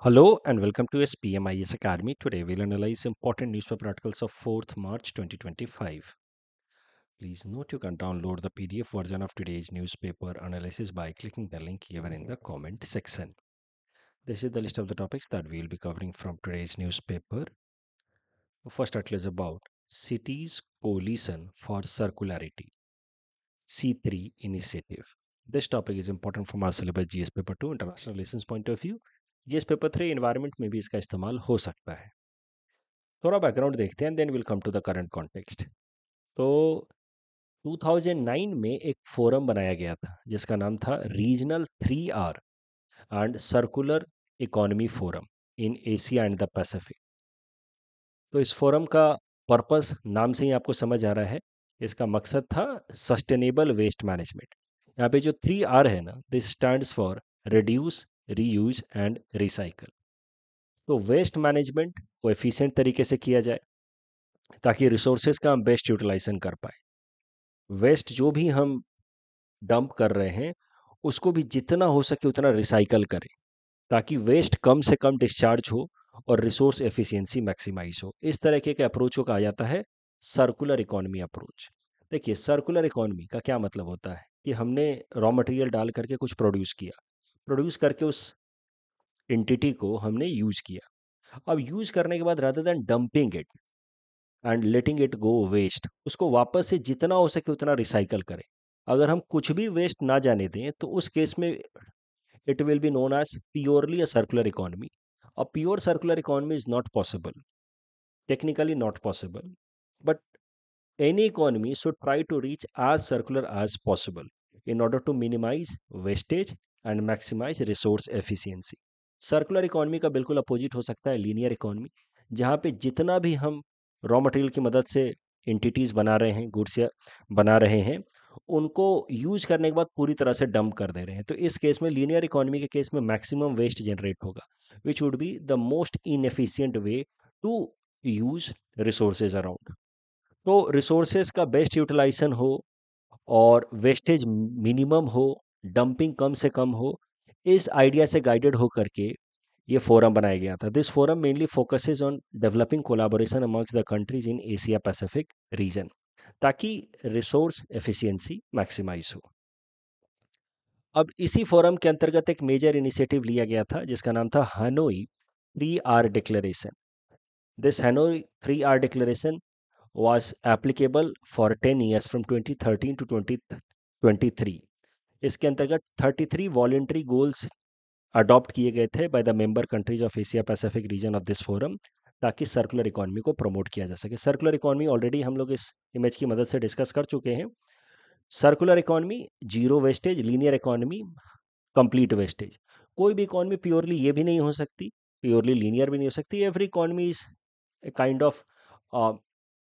Hello and welcome to SPMIS Academy. Today we'll analyze important newspaper articles of 4th March 2025. Please note you can download the PDF version of today's newspaper analysis by clicking the link given in the comment section. This is the list of the topics that we'll be covering from today's newspaper. The first article is about Cities Coalition for Circularity, C3 Initiative. This topic is important from our syllabus GS paper 2 international relations point of view. GS paper 3 environment में भी इसका इस्तेमाल हो सकता है। थोड़ा background देखते हैं then will come to the current context. तो 2009 में एक फोरम बनाया गया था जिसका नाम था regional 3R and circular economy forum in Asia and the Pacific. तो इस फोरम का पर्पस नाम से ही आपको समझ आ रहा है, इसका मकसद था सस्टेनेबल वेस्ट मैनेजमेंट। यहाँ पे जो 3R है ना, this stands for reduce, reuse and recycle. तो वेस्ट मैनेजमेंट को एफिशिएंट तरीके से किया जाए ताकि रिसोर्सेज का हम बेस्ट यूटिलाइजेशन कर पाए। वेस्ट जो भी हम डंप कर रहे हैं उसको भी जितना हो सके उतना रिसाइकल करें ताकि वेस्ट कम से कम डिस्चार्ज हो और रिसोर्स एफिशिएंसी मैक्सिमाइज हो। इस तरह के अप्रोच को कहा जाता है सर्कुलर इकोनॉमी अप्रोच। देखिए, सर्कुलर इकोनॉमी का क्या मतलब होता है कि हमने रॉ मटेरियल डाल करके कुछ प्रोड्यूस करके उस एंटिटी को हमने यूज किया। अब यूज करने के बाद rather than dumping it and letting it go waste, उसको वापस से जितना हो सके उतना रिसाइकल करें। अगर हम कुछ भी वेस्ट ना जाने दें तो उस केस में it will be known as purely a circular economy. A pure circular economy is not possible, technically not possible, but any economy should try to reach as circular as possible in order to minimize wastage and maximize resource efficiency. Circular economy का बिल्कुल opposite हो सकता है linear economy, जहाँ पे जितना भी हम रॉ मटेरियल की मदद से एंटिटीज बना रहे हैं, गुड्स या बना रहे हैं, उनको यूज करने के बाद पूरी तरह से डंप कर दे रहे हैं। तो इस केस में लीनियर इकोनॉमी के केस में मैक्सिमम वेस्ट जनरेट होगा, which would be the most inefficient way to use resources around. तो रिसोर्सेज का बेस्ट यूटिलाइजेशन हो और वेस्टेज मिनिमम हो, डंपिंग कम से कम हो, इस आइडिया से गाइडेड हो करके ये फोरम बनाया गया था। This forum mainly focuses on developing collaboration amongst the countries in Asia Pacific region ताकि रिसोर्स एफिशिएंसी मैक्सिमाइज हो। अब इसी फोरम के अंतर्गत एक मेजर इनिशिएटिव लिया गया था जिसका नाम था Hanoi 3R declaration. This Hanoi 3R declaration was applicable for 10 years from 2013 to 2023। इसके अंतर्गत 33 वॉलेंट्री गोल्स अडॉप्ट किए गए थे by the member countries of Asia Pacific region of this forum ताकि सर्कुलर इकोनॉमी को प्रमोट किया जा सके। सर्कुलर इकोनॉमी ऑलरेडी हम लोग इस इमेज की मदद से डिस्कस कर चुके हैं। Circular economy zero wastage, linear economy complete wastage. कोई भी इकोनॉमी प्योरली ये भी नहीं हो सकती, प्योरली लीनियर भी नहीं हो सकती। Every economy is a kind of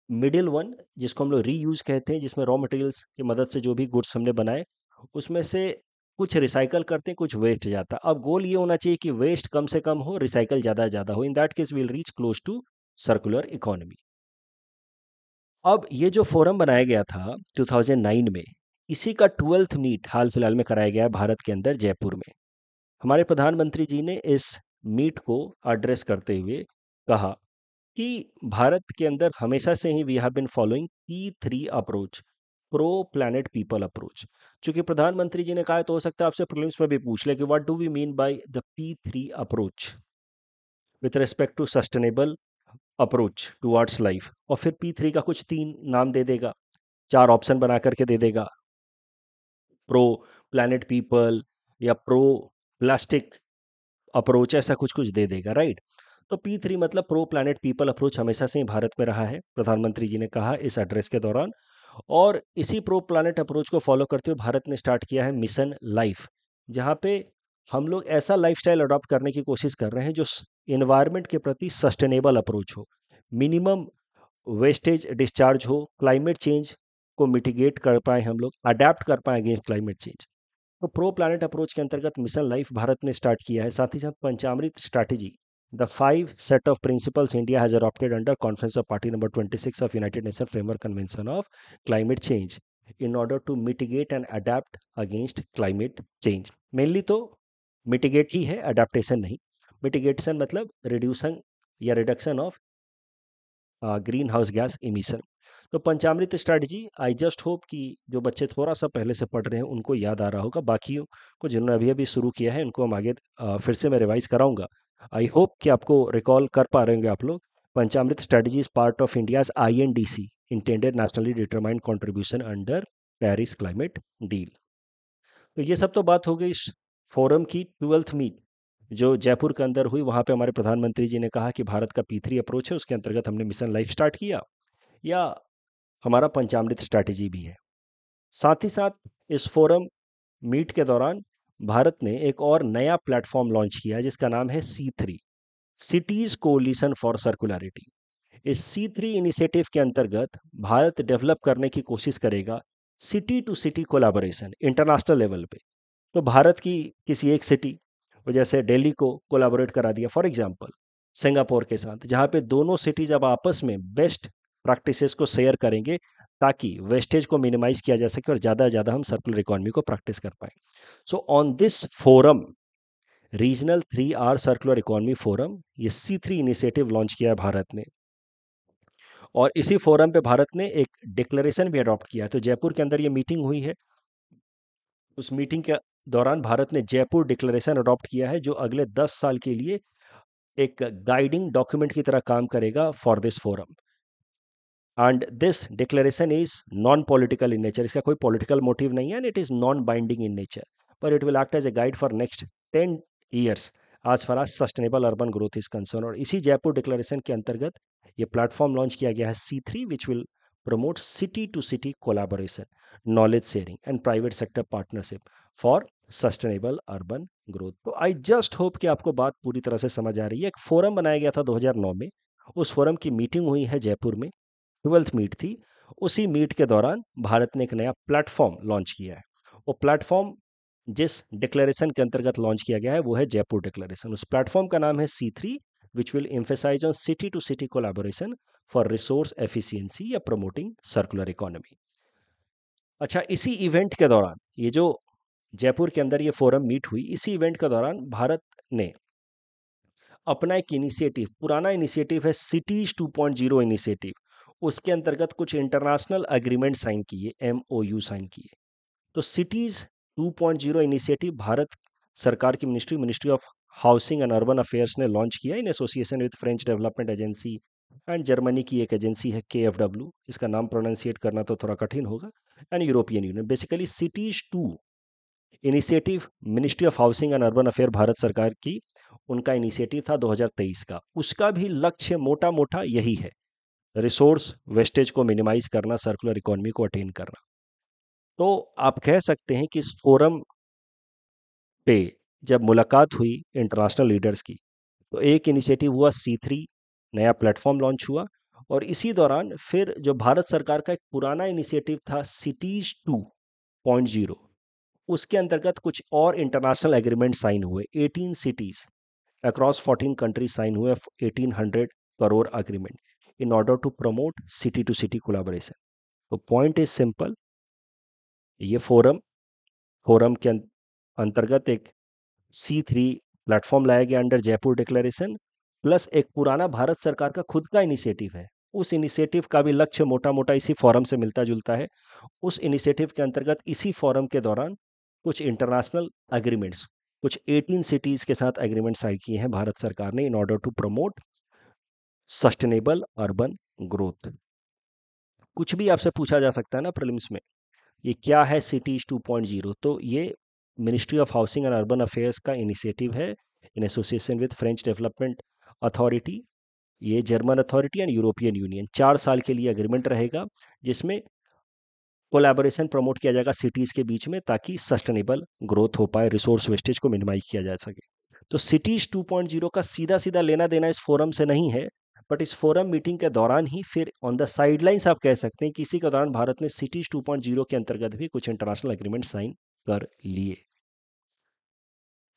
middle one, जिसको हम लोग रीयूज कहते हैं, जिसमें रॉ मटेरियल्स की मदद से जो भी गुड्स हमने बनाए उसमें से कुछ रिसाइकल करते हैं, कुछ वेस्ट जाता है। अब गोल ये होना चाहिए कि वेस्ट कम से कम हो, रिसाइकल ज़्यादा हो। In that case will reach close to circular economy. अब ये जो फोरम बनाया गया था 2009 में, इसी का 12th मीट हाल फिलहाल में कराया गया है भारत के अंदर जयपुर में। हमारे प्रधानमंत्री जी ने इस मीट को एड्रेस करते हुए कहा कि भारत के अंदर हमेशा से ही we have been following P3 approach, pro planet people approach. चूंकि प्रधानमंत्री जी ने कहा है तो हो सकता है आपसे प्रीलिम्स में भी पूछ ले कि what do we mean by the P3 approach with respect to sustainable approach towards life. और फिर P3 का कुछ 3 नाम दे देगा, 4 ऑप्शन बना करके दे देगा, प्रो प्लैनेट पीपल या प्रो प्लास्टिक अप्रोच, ऐसा कुछ कुछ दे देगा, राइट। तो P3 मतलब प्रो प्लैनेट पीपल अप्रोच हमेशा से ही भारत में रहा है, प्रधानमंत्री जी ने कहा इस एड्रेस के दौरान। और इसी प्रो प्लैनेट अप्रोच को फॉलो करते हुए भारत ने स्टार्ट किया है मिशन लाइफ, जहाँ पे हम लोग ऐसा लाइफस्टाइल अडॉप्ट करने की कोशिश कर रहे हैं जो इन्वायरमेंट के प्रति सस्टेनेबल अप्रोच हो, मिनिमम वेस्टेज डिस्चार्ज हो, क्लाइमेट चेंज को मिटिगेट कर पाए, हम लोग अडेप्ट कर पाए अगेंस्ट क्लाइमेट चेंज। तो प्रो प्लैनेट अप्रोच के अंतर्गत मिशन लाइफ भारत ने स्टार्ट किया है। साथ ही साथ Panchamrit strategy, the 5 set of principles India has adopted under conference of party number 26 of united nation framework convention of climate change in order to mitigate and adapt against climate change. Mainly तो mitigate ही है, adaptation नहीं। Mitigation मतलब reduction या reduction of green house gas emission. तो Panchamrit strategy, I just hope कि जो बच्चे थोड़ा सा पहले से पढ़ रहे हैं उनको याद आ रहा होगा, बाकी को जिन्होंने अभी अभी शुरू किया है उनको हम आगे फिर से मैं रिवाइज कराऊंगा। आई होप कि आपको रिकॉल कर पा रहे होंगे आप लोग। Panchamrit strategy is part of India's INDC, intended nationally determined contribution under Paris climate deal. तो ये सब तो बात हो गई इस फोरम की 12th मीट जो जयपुर के अंदर हुई। वहाँ पे हमारे प्रधानमंत्री जी ने कहा कि भारत का P3 अप्रोच है, उसके अंतर्गत हमने मिशन लाइफ स्टार्ट किया, या हमारा पंचामृत स्ट्रैटेजी भी है। साथ ही साथ इस फोरम मीट के दौरान भारत ने एक और नया प्लेटफॉर्म लॉन्च किया जिसका नाम है C3, सिटीज कोलिशन फॉर सर्कुलरिटी। इस C3 इनिशिएटिव के अंतर्गत भारत डेवलप करने की कोशिश करेगा city to city collaboration international level पे। तो भारत की किसी एक सिटी, वो जैसे दिल्ली को कोलैबोरेट करा दिया फॉर एग्जांपल सिंगापुर के साथ, जहाँ पे दोनों सिटीज अब आपस में बेस्ट प्रैक्टिसेस को शेयर करेंगे ताकि वेस्टेज को मिनिमाइज किया जा सके और ज़्यादा से ज़्यादा हम सर्कुलर इकोनॉमी को प्रैक्टिस कर पाए। So on this forum, regional 3R circular economy forum, ये C3 इनिशिएटिव लॉन्च किया है भारत ने। और इसी फोरम पे भारत ने एक डिक्लेरेशन भी अडॉप्ट किया है। तो जयपुर के अंदर ये मीटिंग हुई है, उस मीटिंग के दौरान भारत ने जयपुर डिक्लेरेशन अडॉप्ट किया है जो अगले 10 साल के लिए एक गाइडिंग डॉक्यूमेंट की तरह काम करेगा for this forum. And this declaration is non political in nature, इसका कोई पॉलिटिकल मोटिव नहीं है, and it is non binding in nature, पर it will act as a guide for next 10 years as far as sustainable urban growth is concern. और इसी Jaipur declaration के अंतर्गत ये प्लेटफॉर्म लॉन्च किया गया है C3, which will promote city to city collaboration, knowledge sharing and private sector partnership for sustainable urban growth। तो आई just hope कि आपको बात पूरी तरह से समझ आ रही है। एक फोरम बनाया गया था 2009 में, उस फोरम की मीटिंग हुई है जयपुर में, 12th मीट थी। उसी मीट के दौरान भारत ने एक नया प्लेटफॉर्म लॉन्च किया है। वो प्लेटफॉर्म जिस डिक्लेरेशन के अंतर्गत लॉन्च किया गया है वो है जयपुर डिक्लेरेशन। उस प्लेटफॉर्म का नाम है C3, which will emphasize on city to city collaboration for resource efficiency या प्रमोटिंग सर्कुलर इकोनॉमी। अच्छा, इसी इवेंट के दौरान, ये जो जयपुर के अंदर ये फोरम मीट हुई, इसी इवेंट के दौरान भारत ने अपना एक इनिशिएटिव, पुराना इनिशिएटिव है सिटीज 2.0 इनिशिएटिव, उसके अंतर्गत कुछ इंटरनेशनल एग्रीमेंट साइन किए, MOU साइन किए। तो सिटीज 2.0 इनिशिएटिव भारत सरकार की ministry of housing and urban affairs ने लॉन्च किया इन association with French development agency and Germany की एक एजेंसी है KfW, इसका नाम प्रोनाउंसिएट करना तो थोड़ा कठिन होगा, and European union. Basically cities 2 initiative ministry of housing and urban affair Bharat सरकार की, उनका इनिशिएटिव था 2023 का। उसका भी लक्ष्य मोटा मोटा यही है, रिसोर्स वेस्टेज को मिनिमाइज करना, सर्कुलर इकोनॉमी को अटेन करना। तो आप कह सकते हैं कि इस फोरम पे जब मुलाकात हुई इंटरनेशनल लीडर्स की, तो एक इनिशिएटिव हुआ C3, नया प्लेटफॉर्म लॉन्च हुआ, और इसी दौरान फिर जो भारत सरकार का एक पुराना इनिशिएटिव था सिटीज 2.0, उसके अंतर्गत कुछ और इंटरनेशनल एग्रीमेंट साइन हुए। 18 सिटीज अक्रॉस 14 कंट्रीज साइन हुए 1800 crore agreement in order to promote city to city collaboration. तो पॉइंट इज सिंपल, ये फोरम के अंतर्गत एक C3 प्लेटफॉर्म लाया गया अंडर जयपुर डिक्लेरेशन, प्लस एक पुराना भारत सरकार का खुद का इनिशिएटिव है, उस इनिशिएटिव का भी लक्ष्य मोटा मोटा इसी फोरम से मिलता जुलता है। उस इनिशिएटिव के अंतर्गत इसी फोरम के दौरान कुछ इंटरनेशनल एग्रीमेंट्स, कुछ 18 सिटीज के साथ एग्रीमेंट साइन किए हैं भारत सरकार ने in order to promote sustainable urban growth. कुछ भी आपसे पूछा जा सकता है ना प्रीलिम्स में, ये क्या है सिटीज 2.0, तो ये ministry of housing and urban affairs का इनिशिएटिव है in association with French development authority, ये German authority and European union. 4 साल के लिए एग्रीमेंट रहेगा जिसमें कोलैबोरेशन प्रमोट किया जाएगा सिटीज़ के बीच में ताकि सस्टेनेबल ग्रोथ हो पाए, रिसोर्स वेस्टेज को मिनिमाइज किया जा सके। तो सिटीज 2.0 का सीधा सीधा लेना देना इस फोरम से नहीं है, बट इस फोरम मीटिंग के दौरान ही फिर ऑन द साइडलाइंस आप कह सकते हैं कि इसी के दौरान भारत ने सिटीज 2.0 के अंतर्गत भी कुछ इंटरनेशनल एग्रीमेंट साइन कर लिए।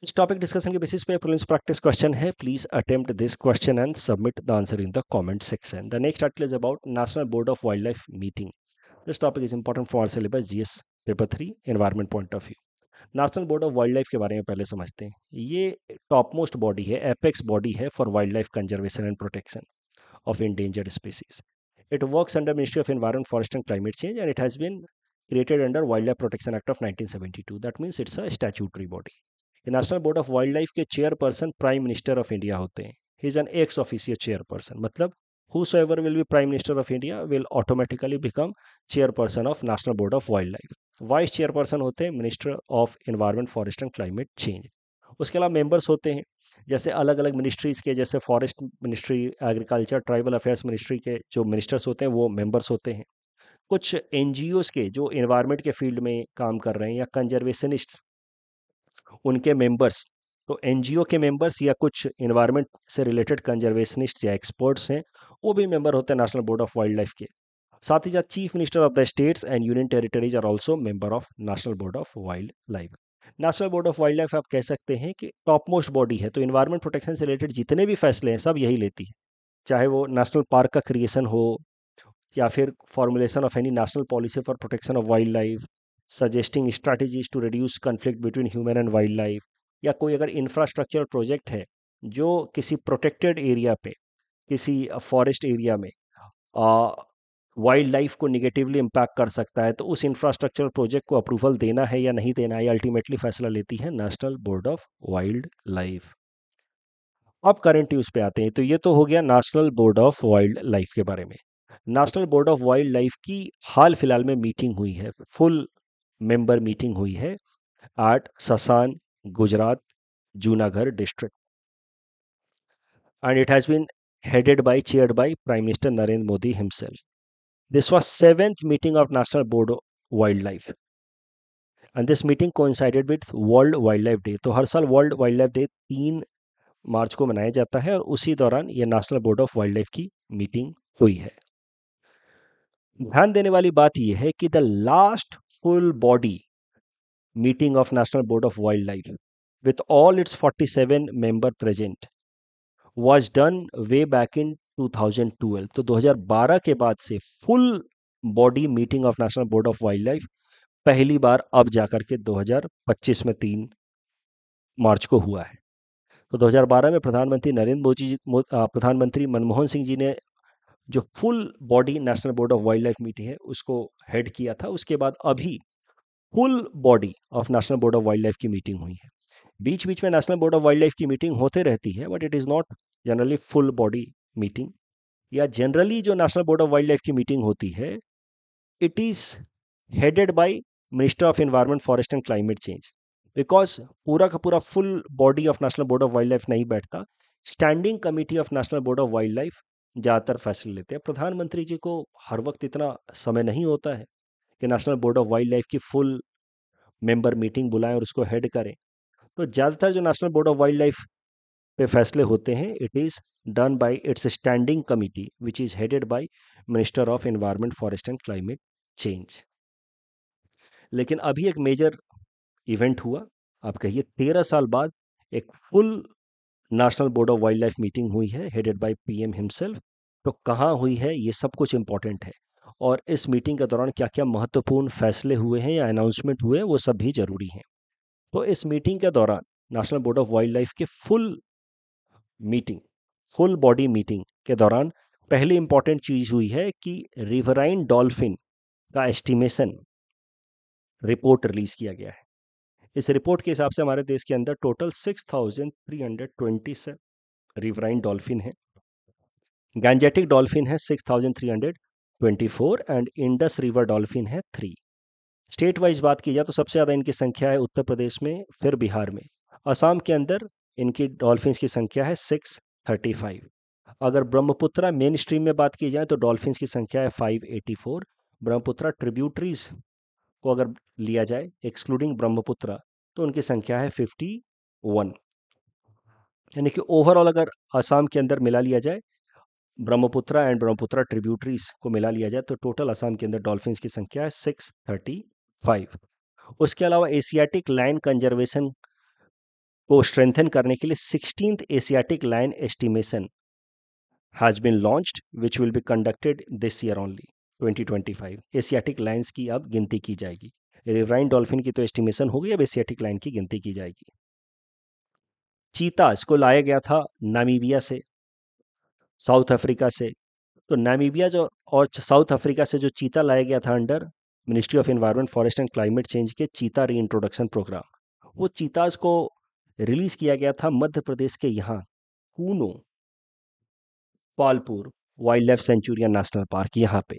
इस टॉपिक डिस्कशन के बेसिस पे प्रीलिम्स प्रैक्टिस क्वेश्चन है, please attempt this question and submit the answer in the comment section. The next article is about national board of wild life meeting. This topic is important for our syllabus GS paper 3 environment point of view. नेशनल board of wild life के बारे में पहले समझते हैं। ये top most body है, apex body है for wild life conservation and protection of endangered species. It works under Ministry of Environment, Forest and Climate Change, and it has been created under Wildlife Protection Act of 1972. That means it's a statutory body. The National Board of Wildlife के chairperson Prime Minister of India होते हैं. He is an ex officio chairperson. मतलब whosoever will be Prime Minister of India will automatically become chairperson of National Board of Wildlife. Vice chairperson होते हैं minister of environment forest and climate change. उसके अलावा members होते हैं जैसे अलग अलग मिनिस्ट्रीज़ के, जैसे forest ministry, agriculture, tribal affairs ministry के जो मिनिस्टर्स होते हैं वो मेंबर्स होते हैं। कुछ एनजीओज़ के जो एनवायरनमेंट के फील्ड में काम कर रहे हैं या कंजर्वेशनिस्ट, उनके मेंबर्स, तो एनजीओ के मेंबर्स या कुछ एनवायरनमेंट से रिलेटेड कंजर्वेशनिस्ट या एक्सपर्ट्स हैं, वो भी मेंबर होते हैं national board of wild life के। साथ ही साथ chief minister of the states and union territories are also member of national board of wild life. National board of wild life आप कह सकते हैं कि टॉप मोस्ट बॉडी है, तो इन्वायरमेंट प्रोटेक्शन से रिलेटेड जितने भी फैसले हैं सब यही लेती है, चाहे वो नेशनल पार्क का क्रिएशन हो या फिर formulation of any national policy for protection of wild life, suggesting strategies to reduce conflict between human and wild life, या कोई अगर इंफ्रास्ट्रक्चर प्रोजेक्ट है जो किसी प्रोटेक्टेड एरिया पे, किसी फॉरेस्ट एरिया में वाइल्ड लाइफ को निगेटिवली इम्पैक्ट कर सकता है, तो उस इंफ्रास्ट्रक्चर प्रोजेक्ट को अप्रूवल देना है या नहीं देना है, अल्टीमेटली फैसला लेती है national board of wild life. अब करंट न्यूज़ पे आते हैं, तो ये तो हो गया national board of wild life के बारे में। National board of wild life की हाल फिलहाल में मीटिंग हुई है, फुल मेंबर मीटिंग हुई है at Sasan, Gujarat, Junagadh district, and it has been headed by, chaired by Prime Minister Narendra Modi himself. This was seventh meeting of National Board of Wildlife, and this meeting coincided with World Wildlife Day. तो हर साल world wildlife day 3 मार्च को मनाया जाता है, और उसी दौरान ये national board of wild life की मीटिंग हुई है। ध्यान देने वाली बात यह है कि the last full body meeting of national board of wild life with all it's 47 member present was done way back in 2012। तो 2012 के बाद से full body meeting of national board of wild life पहली बार अब जाकर के 2025 में 3 मार्च को हुआ है। तो 2012 में प्रधानमंत्री मनमोहन सिंह जी ने जो full body national board of wild life meeting है उसको हेड किया था। उसके बाद अभी full body of national board of wild life की मीटिंग हुई है। बीच बीच में national board of wild life की मीटिंग होते रहती है, but it is not generally full body meeting. या जनरली जो national board of wild life की मीटिंग होती है, it is headed by minister of environment, forest and climate change, because पूरा का पूरा full body of national board of wild life नहीं बैठता। Standing committee of national board of wild life ज़्यादातर फैसले लेते हैं। प्रधानमंत्री जी को हर वक्त इतना समय नहीं होता है कि national board of wild life की फुल मेंबर मीटिंग बुलाएं और उसको हेड करें। तो ज़्यादातर जो national board of wild life पे फैसले होते हैं, it is done by it's standing committee which is headed by minister of environment, forest and climate change. लेकिन अभी एक मेजर इवेंट हुआ, आप कहिए 13 साल बाद एक full national board of wild life meeting हुई है हेडेड बाय पीएम हिमसेल्फ। तो कहाँ हुई है, ये सब कुछ इंपॉर्टेंट है, और इस मीटिंग के दौरान क्या क्या महत्वपूर्ण फैसले हुए हैं या अनाउंसमेंट हुए हैं वो सब भी जरूरी हैं। तो इस मीटिंग के दौरान national board of wild life के फुल बॉडी मीटिंग के दौरान पहली इंपॉर्टेंट चीज हुई है कि रिवराइन डॉल्फिन का एस्टिमेशन रिपोर्ट रिलीज किया गया है। इस रिपोर्ट के हिसाब से हमारे देश के अंदर टोटल 6327 रिवराइन डॉल्फिन है, गैंजेटिक डॉल्फिन है 6324, एंड इंडस रिवर डॉल्फिन है 3। स्टेट वाइज बात की जाए तो सबसे ज़्यादा इनकी संख्या है उत्तर प्रदेश में, फिर बिहार में। असम के अंदर इनकी डॉल्फिन्स की संख्या है 635। अगर ब्रह्मपुत्रा मेन स्ट्रीम में बात की जाए तो डॉल्फिन्स की संख्या है 584। ब्रह्मपुत्रा ट्रिब्यूटरीज को अगर लिया जाए एक्सक्लूडिंग ब्रह्मपुत्रा तो उनकी संख्या है 51। यानी कि ओवरऑल अगर असम के अंदर मिला लिया जाए, ब्रह्मपुत्रा एंड ब्रह्मपुत्रा ट्रिब्यूटरीज को मिला लिया जाए, तो टोटल असम के अंदर डॉल्फिन्स की संख्या है 635। उसके अलावा एशियाटिक लायन कंजर्वेशन को स्ट्रेंथन करने के लिए 16th Asiatic lion estimation has been launched which will be conducted this year only 2025। Asiatic lions की अब गिनती की जाएगी। रिवराइन डॉल्फिन की तो एस्टिमेशन होगी, अब एशियाटिक लाइन की गिनती की जाएगी। चीता इसको लाया गया था नामीबिया से, साउथ अफ्रीका से। तो नामीबिया जो और साउथ अफ्रीका से जो चीता लाया गया था under ministry of environment forest and climate change के चीता री इंट्रोडक्शन प्रोग्राम, वो चीताज को रिलीज किया गया था मध्य प्रदेश के यहाँ Kuno Palpur wild life century national park यहाँ पे।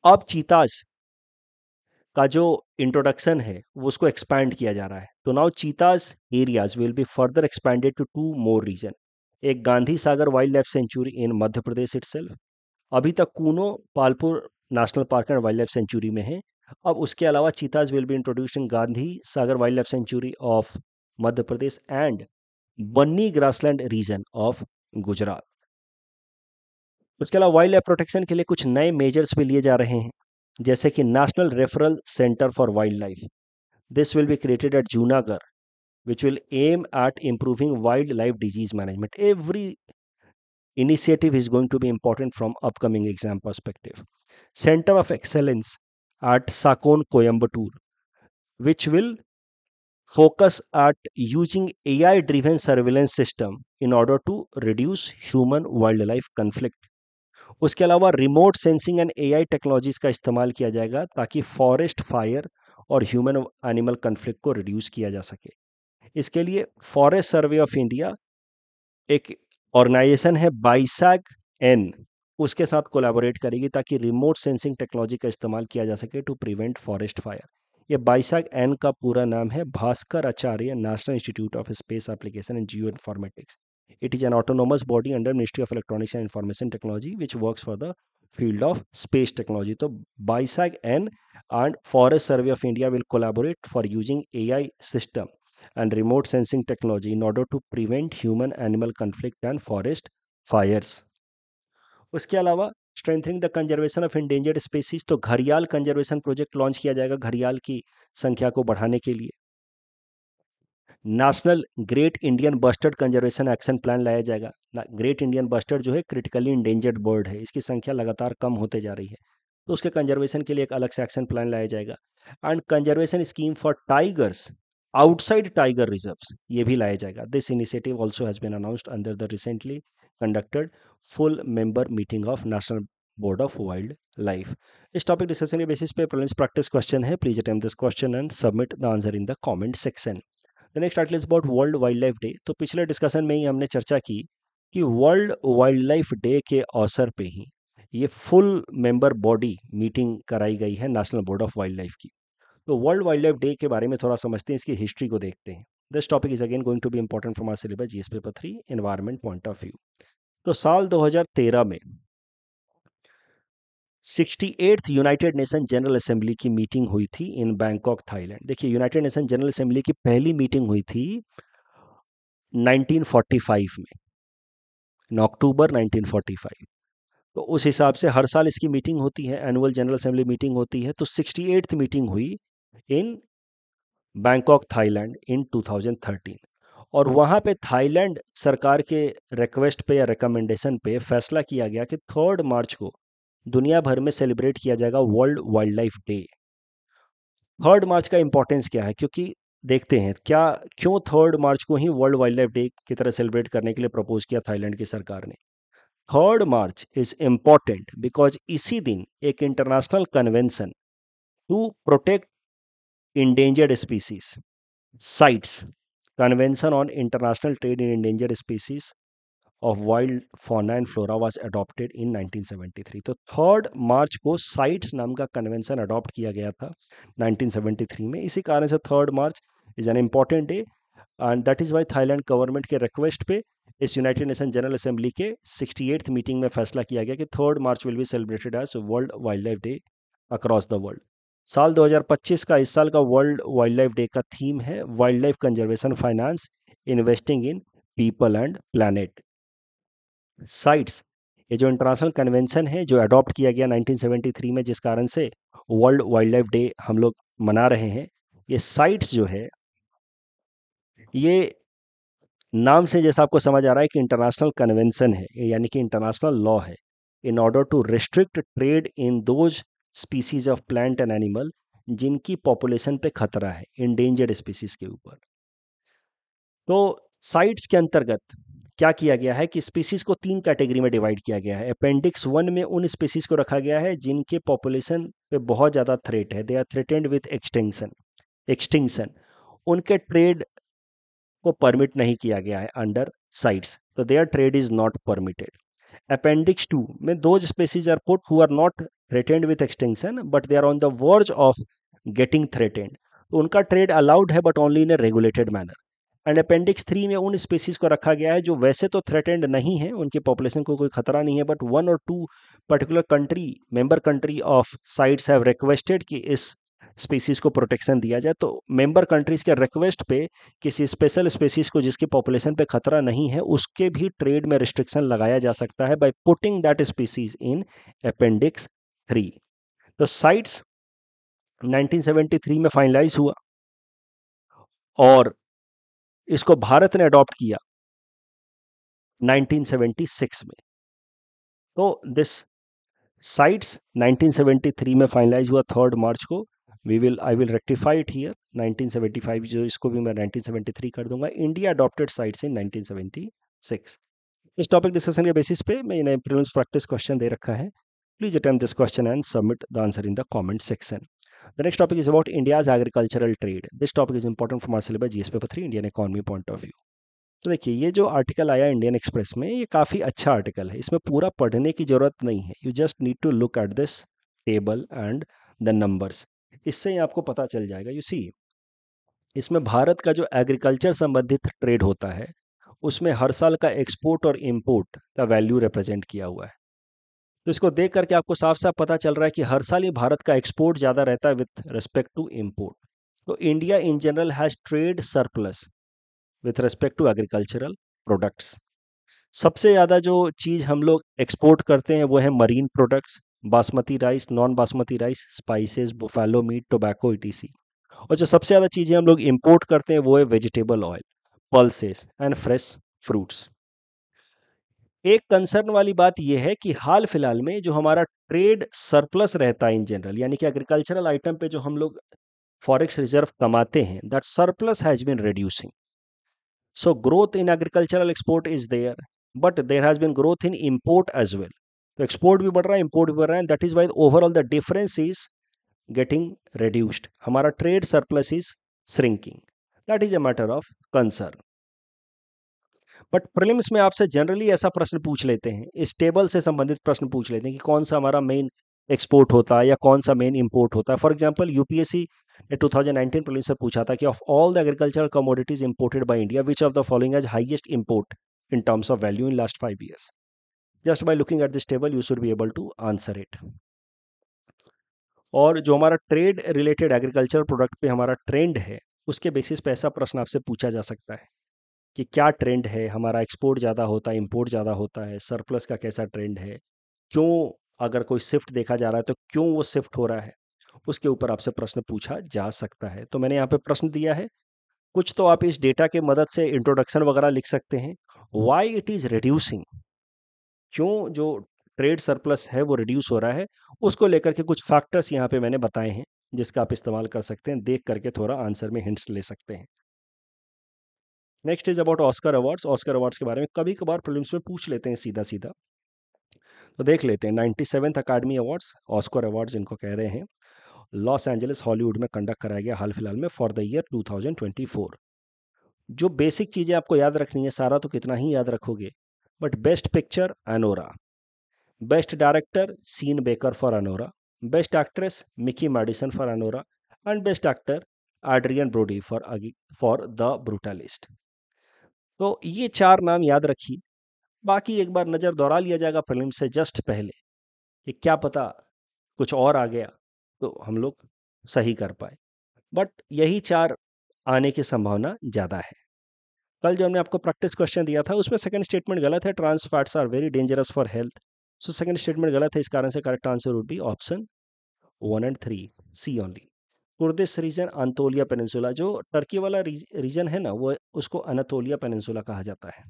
अब चीताज का जो इंट्रोडक्शन है वो उसको एक्सपैंड किया जा रहा है। तो now cheetahs areas will be further expanded to 2 more region, एक Gandhi Sagar wild life sanctuary in Madhya Pradesh itself, अभी तक Kuno Palpur national park and wild life sanctuary में है। अब उसके अलावा cheetahs will be introduced in Gandhi Sagar wild life sanctuary of Madhya Pradesh and Banni grassland region of Gujarat. उसके अलावा वाइल्ड लाइफ प्रोटेक्शन के लिए कुछ नए मेजर्स भी लिए जा रहे हैं, जैसे कि national referral centre for wild life, this will be created at Junagadh which will aim at improving wildlife disease management. Every initiative is going to be important from upcoming exam perspective. Center of Excellence at Sakon, Coimbatore, which will focus at using AI driven surveillance system in order to reduce human wildlife conflict. उसके अलावा remote sensing and AI technologies का इस्तेमाल किया जाएगा ताकि forest fire और human animal conflict को reduce किया जा सके। इसके लिए फॉरेस्ट सर्वे ऑफ इंडिया एक ऑर्गेनाइजेशन है बाइसैग एन, उसके साथ कोलैबोरेट करेगी ताकि रिमोट सेंसिंग टेक्नोलॉजी का इस्तेमाल किया जा सके टू प्रिवेंट फॉरेस्ट फायर। ये बाइसैग एन का पूरा नाम है Bhaskar Acharya national institute of space application and geo informatics. It is an autonomous body under ministry of electronics and information technology which works for the field of space technology. तो BISAG N and forest survey of India will collaborate for using AI system and remote sensing technology in order to prevent human animal conflict and forest fires. उसके अलावा strengthening the conservation of endangered species, तो घड़ियाल conservation project launch किया जाएगा घड़ियाल की संख्या को बढ़ाने के लिए। National great Indian bustard conservation action plan लाया जाएगा। ग्रेट इंडियन बस्टर्ड जो है क्रिटिकली इंडेंजर्ड बर्ड है, इसकी संख्या लगातार कम होते जा रही है, तो उसके कंजर्वेशन के लिए एक अलग से एक्शन प्लान लाया जाएगा। And conservation scheme for tigers outside tiger reserves, ये भी लाया जाएगा। This initiative also has been announced under the recently conducted full member meeting of national board of wild life. इस टॉपिक डिस्कशन के basis पे prelims practice question है, please attempt this question and submit the answer in the comment section. The next article is about world wildlife day. तो पिछले discussion में ही हमने चर्चा की कि वर्ल्ड वाइल्ड लाइफ डे के अवसर पे ही ये फुल मेंबर बॉडी मीटिंग कराई गई है national board of wild life की। तो वर्ल्ड वाइल्ड लाइफ डे के बारे में थोड़ा समझते हैं, इसकी हिस्ट्री को देखते हैं। This topic is again going to be important from our syllabus GS paper 3 environment point of view. तो साल 2013 में 68th United Nation General Assembly की मीटिंग हुई थी इन बैंकॉक थाईलैंड। देखिए यूनाइटेड नेशन जनरल असेंबली की पहली मीटिंग हुई थी 1945 में, इन अक्टूबर 1945। तो उस हिसाब से हर साल इसकी मीटिंग होती है, एनुअल जनरल असेंबली मीटिंग होती है। तो 68th मीटिंग हुई इन बैंकॉक थाईलैंड इन 2013, और वहाँ पे थाईलैंड सरकार के रिक्वेस्ट पे या रिकमेंडेशन पे फैसला किया गया कि 3 मार्च को दुनिया भर में सेलिब्रेट किया जाएगा वर्ल्ड वाइल्ड लाइफ डे। 3 मार्च का इंपॉर्टेंस क्या है, क्योंकि देखते हैं क्यों 3 मार्च को ही वर्ल्ड वाइल्ड लाइफ डे की तरह सेलिब्रेट करने के लिए प्रपोज किया थाईलैंड की सरकार ने। 3 मार्च इज इम्पॉर्टेंट बिकॉज इसी दिन एक international convention to protect endangered species CITES, convention on international trade in endangered species of wild fauna and flora was adopted in 1973। तो 3 मार्च को साइट्स नाम का कन्वेंशन अडॉप्ट किया गया था 1973 में। इसी कारण से 3 March is an important day and that is why Thailand government के रिक्वेस्ट पे इस यूनाइटेड नेशन जनरल असेंबली के 68th मीटिंग में फैसला किया गया कि 3 March will be celebrated as world wildlife day across the world. साल 2025 का, इस साल का वर्ल्ड वाइल्ड लाइफ डे का थीम है wildlife conservation finance investing in people and planet CITES. ये जो इंटरनेशनल कन्वेंशन है जो अडॉप्ट किया गया 1973 में, जिस कारण से वर्ल्ड वाइल्ड लाइफ डे हम लोग मना रहे हैं, ये साइट्स जो है ये नाम से जैसा आपको समझ आ रहा है कि इंटरनेशनल कन्वेंशन है, यानी कि इंटरनेशनल लॉ है in order to restrict trade in those species of plant and animal जिनकी पॉपुलेशन पे खतरा है, इंडेंजर्ड स्पीसीज के ऊपर। तो साइट्स के अंतर्गत क्या किया गया है कि स्पीसीज को 3 कैटेगरी में डिवाइड किया गया है। अपेंडिक्स 1 में उन स्पीसीज को रखा गया है जिनके पॉपुलेशन पे बहुत ज़्यादा थ्रेट है, they are threatened with extinction. उनके ट्रेड को परमिट नहीं किया गया है अंडर साइट्स, तो their trade is not permitted. Appendix 2 में दो species are put who are not threatened with extinction but they are on the verge of getting threatened, तो उनका ट्रेड अलाउड है but only in a regulated manner. And appendix 3 में उन species को रखा गया है जो वैसे तो थ्रेटेंड नहीं है, उनकी पॉपुलेशन को कोई खतरा नहीं है, बट 1 और 2 particular country, member country of sites have requested कि इस स्पीसीज को प्रोटेक्शन दिया जाए। तो मेंबर कंट्रीज के रिक्वेस्ट पे किसी स्पेशल स्पीसीज को जिसकी पॉपुलेशन पे खतरा नहीं है उसके भी ट्रेड में रिस्ट्रिक्शन लगाया जा सकता है by putting that species in appendix 3। तो साइट्स 1973 में फाइनलाइज हुआ और इसको भारत ने अडॉप्ट किया 1976 में। तो दिस साइट्स 1973 में फाइनलाइज हुआ 3 मार्च को। I will rectify it here 1975, जो इसको भी मैं 1973 कर दूंगा। India adopted sites in 1976। इस टॉपिक डिस्कशन के बेसिस पे मैंने प्रीलिम्स प्रैक्टिस क्वेश्चन दे रखा है। Please attempt this question and submit the answer in the comment section. The next topic is about India's agricultural trade. This topic is important for my syllabus GS paper 3 Indian economy point of view. तो देखिए, ये जो article आया Indian express में, ये काफ़ी अच्छा article है। इसमें पूरा पढ़ने की ज़रूरत नहीं है, you just need to look at this table and the numbers. इससे ही आपको पता चल जाएगा। यू सी, इसमें भारत का जो एग्रीकल्चर संबंधित ट्रेड होता है उसमें हर साल का एक्सपोर्ट और इंपोर्ट का वैल्यू रिप्रेजेंट किया हुआ है। तो इसको देख करके आपको साफ साफ पता चल रहा है कि हर साल ही भारत का एक्सपोर्ट ज़्यादा रहता है विथ रिस्पेक्ट टू इम्पोर्ट। तो India in general has trade surplus with respect to agricultural products. सबसे ज़्यादा जो चीज़ हम लोग एक्सपोर्ट करते हैं वो है marine products, basmati rice, non basmati rice, spices, buffalo meat, tobacco etc. और जो सबसे ज़्यादा चीज़ें हम लोग इंपोर्ट करते हैं वो है vegetable oil, pulses and fresh fruits. एक कंसर्न वाली बात यह है कि हाल फिलहाल में जो हमारा ट्रेड सरप्लस रहता है इन जनरल, यानी कि एग्रीकल्चरल आइटम पे जो हम लोग फॉरेक्स रिजर्व कमाते हैं, that surplus has been reducing. So growth in agricultural export is there, but there has been growth in import as well. तो export भी बढ़ रहा है, import भी बढ़ रहा है, and that is why overall the difference is getting reduced. हमारा trade surplus is shrinking. That is a matter of concern. But prelims में आपसे जनरली ऐसा प्रश्न पूछ लेते हैं, इस टेबल से संबंधित प्रश्न पूछ लेते हैं कि कौन सा हमारा मेन एक्सपोर्ट होता है या कौन सा मेन इंपोर्ट होता है। फॉर एग्जांपल यूपीएससी ने 2019 प्रीलिम्स से पूछा था कि of all the agricultural commodities imported by India which of the following has highest import in terms of value in last 5 years। Just by looking at this table you should be able to answer it. और जो हमारा trade related agriculture product पे हमारा trend है, उसके basis पे ऐसा प्रश्न आपसे पूछा जा सकता है कि क्या ट्रेंड है, हमारा एक्सपोर्ट ज़्यादा होता है, इंपोर्ट ज़्यादा होता है, सरप्लस का कैसा ट्रेंड है, क्यों, अगर कोई शिफ्ट देखा जा रहा है तो क्यों वो शिफ्ट हो रहा है, उसके ऊपर आपसे प्रश्न पूछा जा सकता है। तो मैंने यहाँ पे प्रश्न दिया है, कुछ तो आप इस डेटा के मदद से इंट्रोडक्शन वगैरह लिख सकते हैं। वाई इट इज़ रिड्यूसिंग, क्यों जो ट्रेड सरप्लस है वो रिड्यूस हो रहा है, उसको लेकर के कुछ फैक्टर्स यहाँ पे मैंने बताए हैं जिसका आप इस्तेमाल कर सकते हैं, देख करके थोड़ा आंसर में हिंट्स ले सकते हैं। Next is about Oscar awards. Oscar awards के बारे में कभी कभार प्रीलिम्स में पूछ लेते हैं सीधा सीधा, तो देख लेते हैं। 97th academy awards, Oscar awards इनको कह रहे हैं, लॉस एंजलिस हॉलीवुड में कंडक्ट कराया गया हाल फिलहाल में फॉर द ईयर 2024। जो बेसिक चीज़ें आपको याद रखनी है, सारा तो कितना ही याद रखोगे, but best picture Anora, best director Sean Baker for Anora, best actress Mikey Madison for Anora, and best actor Adrien Brody for the Brutalist. तो ये 4 नाम याद रखिए। बाकी एक बार नज़र दौड़ा लिया जाएगा प्रीलिम से जस्ट पहले कि क्या पता कुछ और आ गया तो हम लोग सही कर पाए, बट यही 4 आने की संभावना ज़्यादा है। कल जो हमने आपको प्रैक्टिस क्वेश्चन दिया था उसमें सेकंड स्टेटमेंट गलत है, trans fats are very dangerous for health. So second statement गलत है, इस कारण से correct answer would be option 1 and 3, C only. Kurdish region, Anatolia peninsula, जो टर्की वाला रीजन है ना, वो उसको अनातोलिया पेनिनसुला कहा जाता है।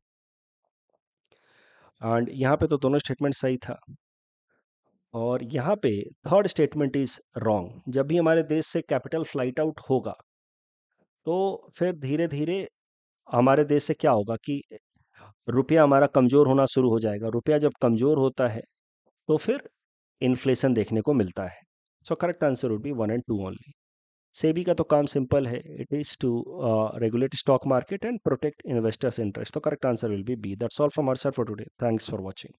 एंड यहाँ पे तो दोनों स्टेटमेंट सही था। और यहाँ पे थर्ड स्टेटमेंट इज रॉन्ग। जब भी हमारे देश से कैपिटल फ्लाइट आउट होगा तो फिर धीरे धीरे हमारे देश से क्या होगा कि रुपया हमारा कमज़ोर होना शुरू हो जाएगा। रुपया जब कमज़ोर होता है तो फिर इन्फ्लेशन देखने को मिलता है। So correct answer would be 1 and 2 only. SEBI का तो काम सिंपल है, it is to regulate stock market and protect investors interest. तो correct answer will be B. That's all from our side for today. Thanks for watching.